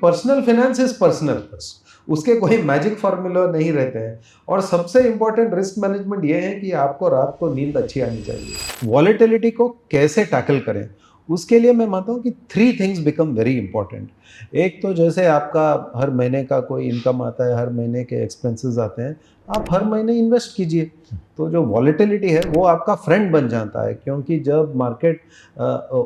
Personal finance is personal, उसके कोई magic formula नहीं रहते हैं। और सबसे इंपॉर्टेंट रिस्क मैनेजमेंट ये है कि आपको रात को नींद अच्छी आनी चाहिए। वॉलेटिलिटी को कैसे टैकल करें, उसके लिए मैं मानता हूँ कि 3 थिंग्स बिकम वेरी इंपॉर्टेंट। एक तो जैसे आपका हर महीने का कोई इनकम आता है, हर महीने के एक्सपेंसेस आते हैं, आप हर महीने इन्वेस्ट कीजिए। तो जो वॉलेटिलिटी है वो आपका फ्रेंड बन जाता है, क्योंकि जब मार्केट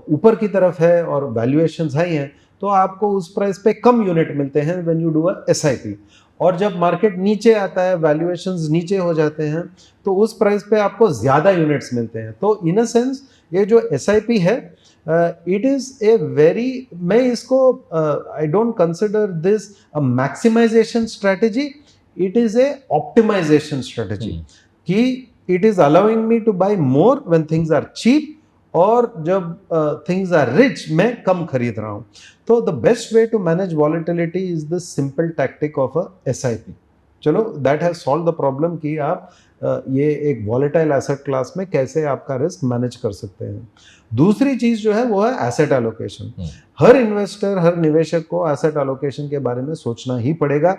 ऊपर की तरफ है और वैल्यूएशंस हाई हैं तो आपको उस प्राइस पे कम यूनिट मिलते हैं when you do a SIP. और जब मार्केट नीचे आता है, वैल्यूएशंस नीचे हो जाते हैं, तो उस प्राइस पे आपको ज़्यादा यूनिट्स मिलते हैं। तो इन अ सेंस ये जो एसआईपी है, इट इज़ ए वेरी, मैं इसको I don't consider this a maximization strategy, it is a optimization strategy. कि it is allowing me to buy more when things are cheap, और जब थिंग्स आर रिच मैं कम खरीद रहा हूँ। तो the best way to manage volatility is the simple tactic of a SIP. चलो, that has solve the problem कि आप ये एक वॉलेटाइल एसेट क्लास में कैसे आपका रिस्क मैनेज कर सकते हैं। दूसरी चीज जो है वो है एसेट एलोकेशन। हर इन्वेस्टर, हर निवेशक को एसेट एलोकेशन के बारे में सोचना ही पड़ेगा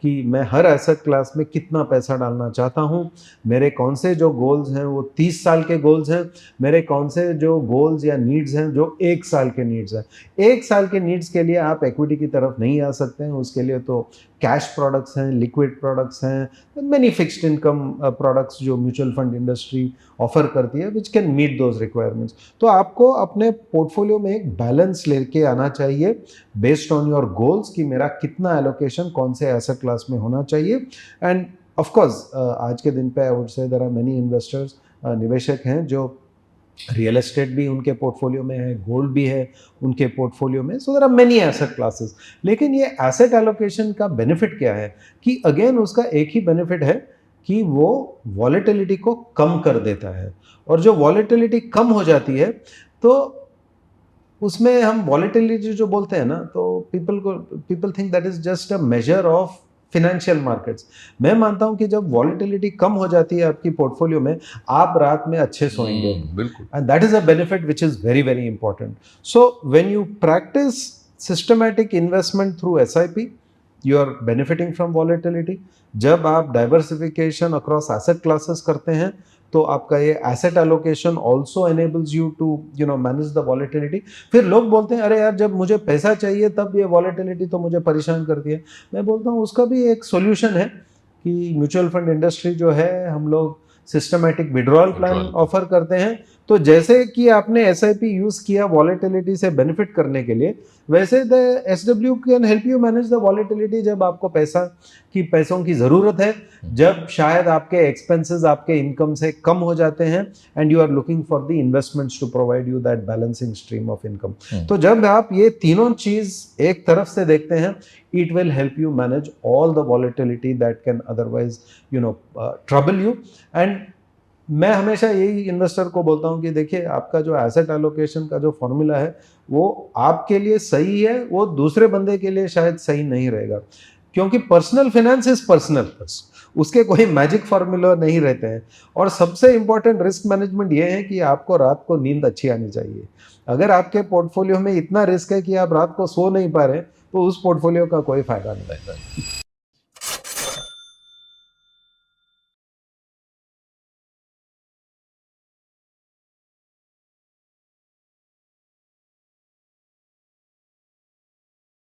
कि मैं हर एसेट क्लास में कितना पैसा डालना चाहता हूँ, मेरे कौन से जो गोल्स हैं वो 30 साल के गोल्स हैं, मेरे कौन से जो गोल्स या नीड्स हैं जो 1 साल के नीड्स हैं। 1 साल के नीड्स के लिए आप इक्विटी की तरफ नहीं आ सकते हैं, उसके लिए तो कैश प्रोडक्ट्स हैं, लिक्विड प्रोडक्ट्स हैं, मैनी फिक्स्ड इनकम प्रोडक्ट्स जो म्यूचुअल फंड इंडस्ट्री ऑफर करती है, which can meet those requirements. तो आपको अपने पोर्टफोलियो में एक बैलेंस लेके आना चाहिए बेस्ड ऑन योर गोल्स कि मेरा कितना एलोकेशन कौन से एसेट क्लास में होना चाहिए। एंड ऑफ कोर्स आज के दिन पे I would say there are many investors, निवेशक हैं जो रियल एस्टेट भी उनके पोर्टफोलियो में है, गोल्ड भी है उनके पोर्टफोलियो में, so there are many asset classes. लेकिन ये एसेट एलोकेशन का बेनिफिट क्या है कि अगेन उसका एक ही बेनिफिट है कि वो वॉलेटिलिटी को कम कर देता है। और जो वॉलेटिलिटी कम हो जाती है तो उसमें हम वॉलेटिलिटी जो बोलते हैं ना, तो people think that is just a measure of financial markets. मैं मानता हूं कि जब वॉलेटिलिटी कम हो जाती है आपकी पोर्टफोलियो में, आप रात में अच्छे सोएंगे, बिल्कुल। And that is a benefit which is very very important. So when you practice systematic investment through SIP, you are benefiting from volatility. जब आप डाइवर्सिफिकेशन अक्रॉस एसेट क्लासेस करते हैं तो आपका ये asset allocation also enables you to manage the volatility. फिर लोग बोलते हैं अरे यार, जब मुझे पैसा चाहिए तब ये वॉलेटिलिटी तो मुझे परेशान करती है। मैं बोलता हूँ उसका भी एक सॉल्यूशन है कि म्यूचुअल फंड इंडस्ट्री जो है, हम लोग सिस्टमैटिक विड्रॉल प्लान ऑफर करते हैं। तो जैसे कि आपने एसआईपी यूज किया वॉलेटिलिटी से बेनिफिट करने के लिए, वैसे the SW can help you manage the volatility जब आपको पैसों की ज़रूरत है, जब शायद आपके एक्सपेंसेस आपके इनकम से कम हो जाते हैं, and you are looking for the investments to provide you that balancing stream of income. तो जब आप ये तीनों चीज़ एक तरफ से देखते हैं, it will help you manage all the volatility that can otherwise trouble you. And मैं हमेशा यही इन्वेस्टर को बोलता हूँ कि देखिए, आपका जो एसेट एलोकेशन का जो फॉर्मूला है वो आपके लिए सही है, वो दूसरे बंदे के लिए शायद सही नहीं रहेगा, क्योंकि पर्सनल फाइनेंस इज पर्सनल, उसके कोई मैजिक फार्मूला नहीं रहते हैं। और सबसे इंपॉर्टेंट रिस्क मैनेजमेंट ये है कि आपको रात को नींद अच्छी आनी चाहिए। अगर आपके पोर्टफोलियो में इतना रिस्क है कि आप रात को सो नहीं पा रहे, तो उस पोर्टफोलियो का कोई फायदा नहीं रहता है।